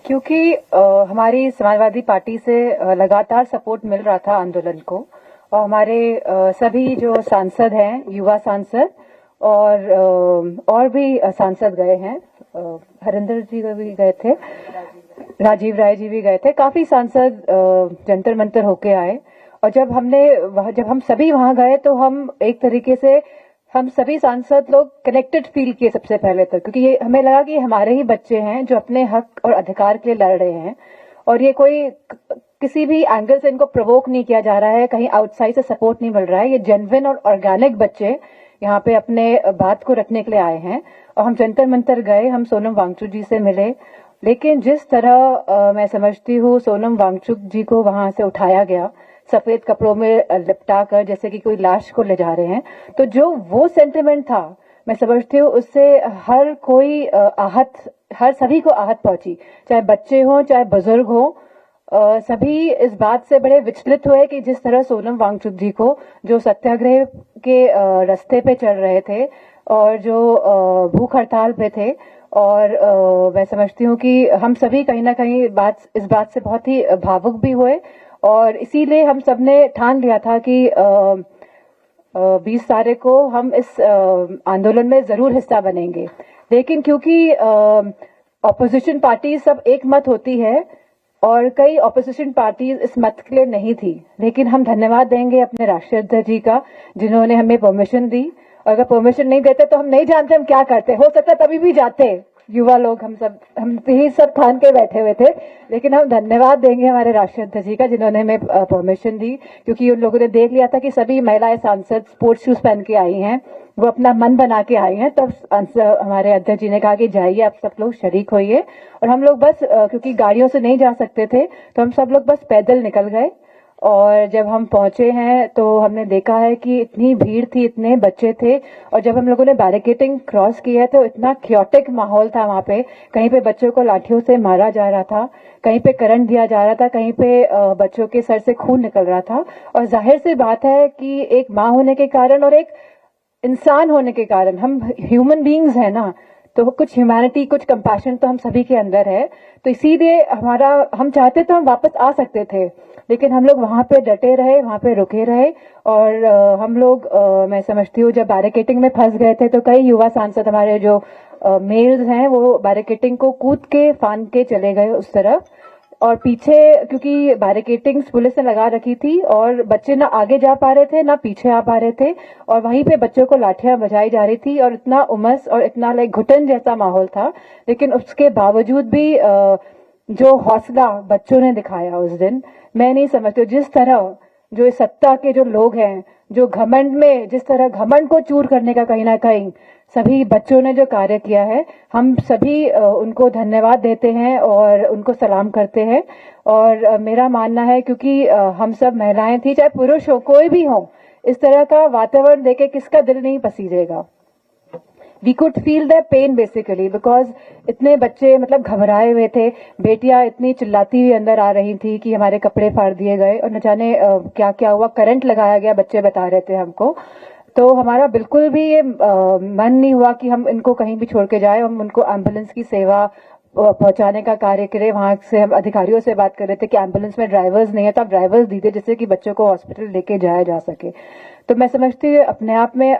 क्योंकि हमारी समाजवादी पार्टी से लगातार सपोर्ट मिल रहा था आंदोलन को, और हमारे सभी जो सांसद हैं, युवा सांसद और भी सांसद गए हैं, हरिंदर जी भी गए थे, राजीव राय जी भी गए थे, काफी सांसद जंतर मंतर होके आए। और जब हम सभी वहां गए तो हम एक तरीके से हम सभी सांसद लोग कनेक्टेड फील किए सबसे पहले तक, क्योंकि ये हमें लगा कि हमारे ही बच्चे हैं जो अपने हक और अधिकार के लिए लड़ रहे हैं, और ये कोई किसी भी एंगल से इनको प्रोवोक नहीं किया जा रहा है, कहीं आउटसाइड से सपोर्ट नहीं मिल रहा है। ये जेन्युइन और ऑर्गेनिक बच्चे यहाँ पे अपने बात को रखने के लिए आए हैं। और हम जंतर मंतर गए, हम सोनम वांगचुक जी से मिले, लेकिन जिस तरह मैं समझती हूँ सोनम वांगचुक जी को वहां से उठाया गया सफेद कपड़ों में लिपटा कर, जैसे कि कोई लाश को ले जा रहे हैं, तो जो वो सेंटिमेंट था, मैं समझती हूँ उससे हर कोई सभी को आहत पहुंची, चाहे बच्चे हों चाहे बुजुर्ग हों। सभी इस बात से बड़े विचलित हुए कि जिस तरह सोनम वांगचुक जी को, जो सत्याग्रह के रास्ते पे चल रहे थे और जो भूख हड़ताल पे थे, और मैं समझती हूँ कि हम सभी कहीं ना कहीं इस बात से बहुत ही भावुक भी हुए, और इसीलिए हम सबने ठान लिया था कि 20 तारीख को हम इस आंदोलन में जरूर हिस्सा बनेंगे। लेकिन क्योंकि ऑपोजिशन पार्टी सब एक मत होती है और कई ऑपोजिशन पार्टीज इस मत के लिए नहीं थी, लेकिन हम धन्यवाद देंगे अपने राष्ट्रीय अध्यक्ष जी का, जिन्होंने हमें परमिशन दी। और अगर परमिशन नहीं देते तो हम नहीं जानते हम क्या करते, हो सकता तभी भी जाते युवा लोग, हम यही सब ठान के बैठे हुए थे। लेकिन हम धन्यवाद देंगे हमारे राष्ट्रीय अध्यक्ष जी का, जिन्होंने हमें परमिशन दी, क्योंकि उन लोगों ने देख लिया था कि सभी महिलाएं सांसद स्पोर्ट्स शूज पहन के आई हैं, वो अपना मन बना के आई हैं। तब हमारे अध्यक्ष जी ने कहा कि जाइए आप सब लोग शरीक होइए, और हम लोग बस क्योंकि गाड़ियों से नहीं जा सकते थे तो हम सब लोग बस पैदल निकल गए। और जब हम पहुंचे हैं तो हमने देखा है कि इतनी भीड़ थी, इतने बच्चे थे, और जब हम लोगों ने बैरिकेडिंग क्रॉस की है तो इतना क्योटिक माहौल था वहां पे। कहीं पे बच्चों को लाठियों से मारा जा रहा था, कहीं पे करंट दिया जा रहा था, कहीं पे बच्चों के सर से खून निकल रहा था। और जाहिर सी बात है कि एक माँ होने के कारण और एक इंसान होने के कारण, हम ह्यूमन बीइंग्स हैं ना, तो कुछ ह्यूमैनिटी, कुछ कंपैशन तो हम सभी के अंदर है। तो इसीलिए हम चाहते तो हम वापस आ सकते थे, लेकिन हम लोग वहां पे डटे रहे, वहां पे रुके रहे। और हम लोग मैं समझती हूँ जब बैरिकेडिंग में फंस गए थे तो कई युवा सांसद हमारे जो मेल्स हैं वो बैरिकेडिंग को कूद के फान के चले गए उस तरफ, और पीछे क्योंकि बैरिकेडिंग पुलिस ने लगा रखी थी और बच्चे ना आगे जा पा रहे थे ना पीछे आ पा रहे थे, और वहीं पे बच्चों को लाठियां बजाई जा रही थी, और इतना उमस और इतना घुटन जैसा माहौल था। लेकिन उसके बावजूद भी जो हौसला बच्चों ने दिखाया उस दिन, मैं नहीं समझती। जिस तरह जो इस सत्ता के जो लोग हैं, जो घमंड में, जिस तरह घमंड को चूर करने का कहीं ना कहीं सभी बच्चों ने जो कार्य किया है, हम सभी उनको धन्यवाद देते हैं और उनको सलाम करते हैं। और मेरा मानना है क्योंकि हम सब महिलाएं थी, चाहे पुरुष हो, कोई भी हो, इस तरह का वातावरण देखे किसका दिल नहीं पसीजेगा। We could feel the pain basically, because इतने बच्चे मतलब घबराए हुए थे, बेटियां इतनी चिल्लाती हुई अंदर आ रही थी कि हमारे कपड़े फाड़ दिए गए और न जाने क्या क्या हुआ, करंट लगाया गया, बच्चे बता रहे थे हमको। तो हमारा बिल्कुल भी ये मन नहीं हुआ कि हम इनको कहीं भी छोड़ के जाए। हम उनको एम्बुलेंस की सेवा पहुंचाने का कार्य करें। वहां से हम अधिकारियों से बात कर रहे थे कि एम्बुलेंस में ड्राइवर्स नहीं है तो आप ड्राइवर्स दीजिए जिससे कि बच्चों को हॉस्पिटल लेके जाया जा सके। तो मैं समझती हूँ अपने आप में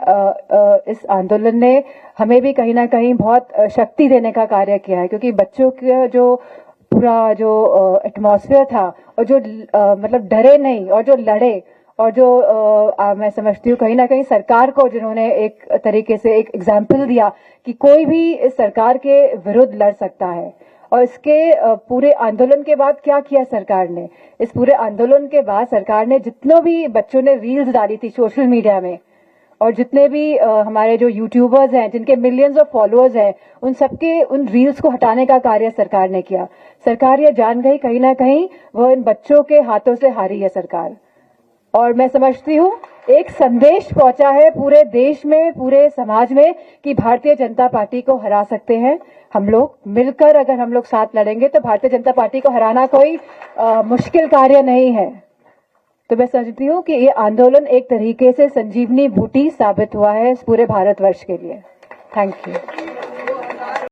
इस आंदोलन ने हमें भी कहीं ना कहीं बहुत शक्ति देने का कार्य किया है, क्योंकि बच्चों का जो पूरा जो एटमॉस्फेयर था, और जो मतलब डरे नहीं और जो लड़े, और जो मैं समझती हूँ कहीं ना कहीं सरकार को जिन्होंने एक तरीके से एक एग्जाम्पल दिया कि कोई भी इस सरकार के विरुद्ध लड़ सकता है। और इसके पूरे आंदोलन के बाद क्या किया सरकार ने, इस पूरे आंदोलन के बाद सरकार ने जितनों भी बच्चों ने रील्स डाली थी सोशल मीडिया में, और जितने भी हमारे जो यूट्यूबर्स हैं जिनके मिलियंस ऑफ फॉलोअर्स हैं, उन सबके उन रील्स को हटाने का कार्य सरकार ने किया। सरकार ये जान गई कहीं ना कहीं वो इन बच्चों के हाथों से हारी है सरकार। और मैं समझती हूँ एक संदेश पहुंचा है पूरे देश में, पूरे समाज में, कि भारतीय जनता पार्टी को हरा सकते हैं हम लोग मिलकर। अगर हम लोग साथ लड़ेंगे तो भारतीय जनता पार्टी को हराना कोई मुश्किल कार्य नहीं है। तो मैं समझती हूँ कि ये आंदोलन एक तरीके से संजीवनी बूटी साबित हुआ है इस पूरे भारतवर्ष के लिए। Thank you.